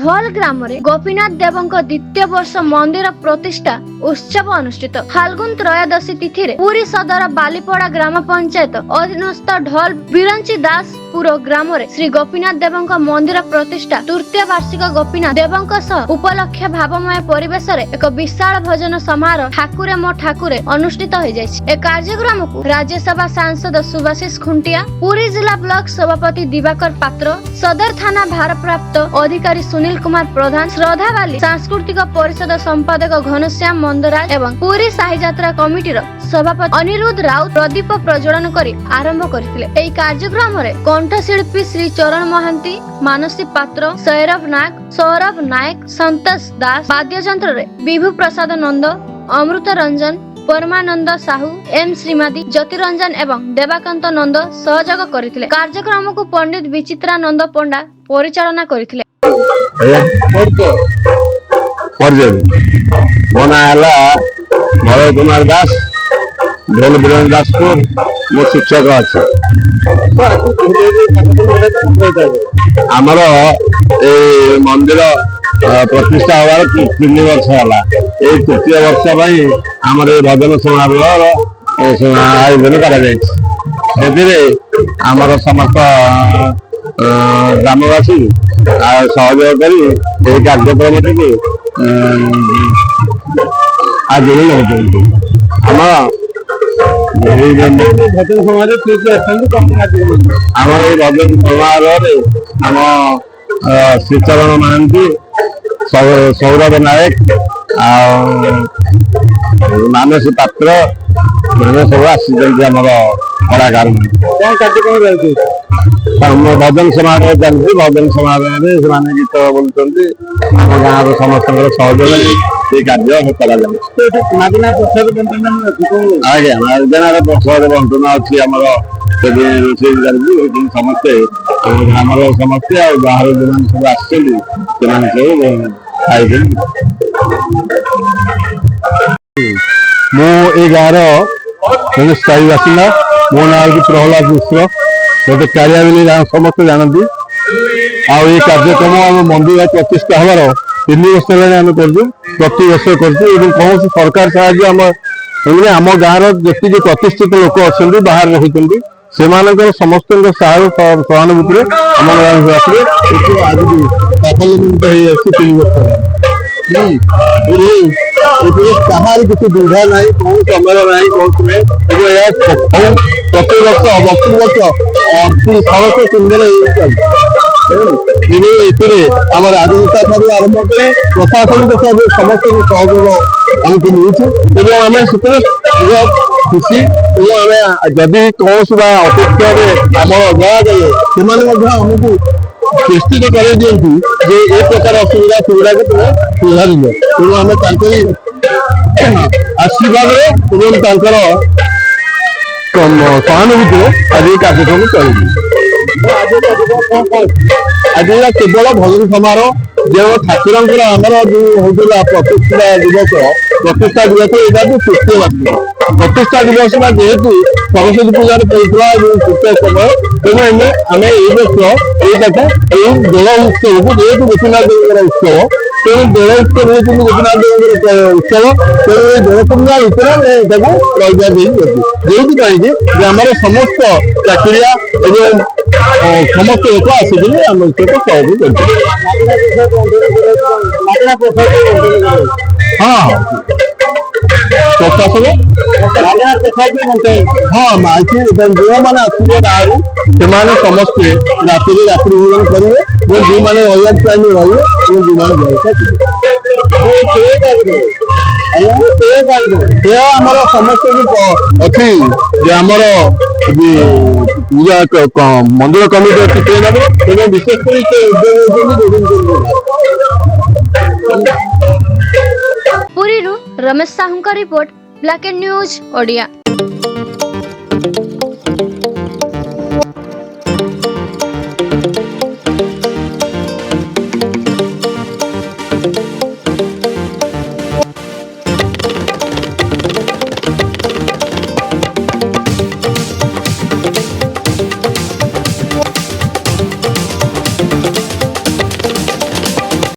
ढोल ग्राम रे गोपीनाथ देवଙ୍କ द्वितीय वर्ष मंदिर प्रतिष्ठा उत्सव अनुष्ठित। फाल्गुन त्रयोदशी तिथि रे पुरी सदर बालीपड़ा ग्राम पंचायत अधीनस्थ ढोल बिरंची दासपुर ग्राम रे श्री गोपीनाथ देवଙ୍କ मंदिर प्रतिष्ठा तृतीय वार्षिक गोपीनाथ देवଙ୍କ सह उपलक्ष्य भावमय परिवेश रे एक विशाल भजन समारोह ठाकुरे मो ठाकुरे अनुष्ठित हो जायछि। ए कार्यक्रम को राज्यसभा सांसद सुभाषिष खुंटिया, पुरी जिला ब्लॉक सभापति दिवाकर पात्र, सदर थाना भारप्राप्त अधिकारी सुनील कुमार प्रधान, श्रद्धावाली सांस्कृतिक परिषद संपादक घनश्याम मंदराज एवं पुरी साही यात्रा कमिटी सभापति अनिरुद्ध राउत प्रदीप प्रज्वलन करी आरंभ करथिले। एई कार्यक्रम रे कंठशिल्पी श्री चरण महांती, मानसी पात्र, सौरभ नायक, संतोष दास, वाद्ययंत्र रे विभु प्रसाद नंद, अमृत रंजन, परमानंद साहू, एम श्रीमती, ज्योतिरंजन एवं देवाकांत नंद सहयोग करथिले। कार्यक्रम को पंडित विचित्रानंद पंडा परिचालना करथिले। भरत कुमार दास, ढोल बिरंज दासपुर मो शिक्षक अच्छे। आमर ए मंदिर प्रतिष्ठा हवार 3 वर्ष है। तृतीय वर्ष आमर भजन समारोह आयोजन कर समस्त ग्रामवासी सहयोग कर कार्यक्रम टी आगे भजन समारोह आम श्रीचरण महांती, सौरभ नायक, मानसी पात्र मैंने सब आम कलाकार भजन समारोह चलती। भजन समारोह से गीत बोलुंट आम गाँव समस्त सहयोग कार्य कर आज्ञा मार्जनार प्रसाद बंटन अच्छी आमर रोषे चलती। समस्ते ग्राम समस्ते आ बाहर जो सब आसों मु गाँव स्थायी बासिंदा। मो ना हूँ प्रहलाद मिश्र, गोटे कार्यावली समस्त जानती। आई कार्यक्रम आम मंदिर प्रतिष्ठा हमार 3 वर्ष आम कर प्रति वर्ष कर कौन सरकार साहाଯ୍य आम गाँव जी प्रतिष्ठित लोक अच्छा बाहर रही से समस्त सहानुभूति आम गाँव आज साफल्यमंडित हो 3 वर्ष कहार किसी दुविधा ना कौन समय ना कौन प्रति वर्ष 32 वर्ष समस्त केन्द्र आम राजनेता ठार आरंभ कले प्रशासनिक समस्त सहयोग आमको मिलूँ। आम से खुशी जदि कौन अपेक्षा आम गाँव आमको निश्चित कर दिखती ये प्रकार असुविधा सुविधा को सुधार तेणु आम आशीर्वाद सहानुभूति आज ये कार्यक्रम चल आज केवल भजन समारोह जो ठाकुर आमर जो होता प्रतिष्ठा दिवस यहाँ तृतीय वार्षिक प्रतिष्ठा दिवस जेहेतु सरस्वती पूजार पड़ता तृतीय समय तेणु आम दोल उत्सव को जेहेतु गोपीनाथ देव उत्सव तेणु दोल उत्सव जेहेतु गोपीनाथ देव उत्सव तेणु दोलपूर्णिमा भितर जो आम समस्त चाकरिया समस्त लोक आसिक आम सहित सहयोग हाँ माइकी जो मैंने आसवे गाँव से समस्ते रात्रि भोजन करेंगे जो मैंने अलग टाइम रही जो आमर समस्त अच्छी जो आमर मंदिर कमिटी अच्छी विशेष पुरी रमेश साहू का report black and news Odia.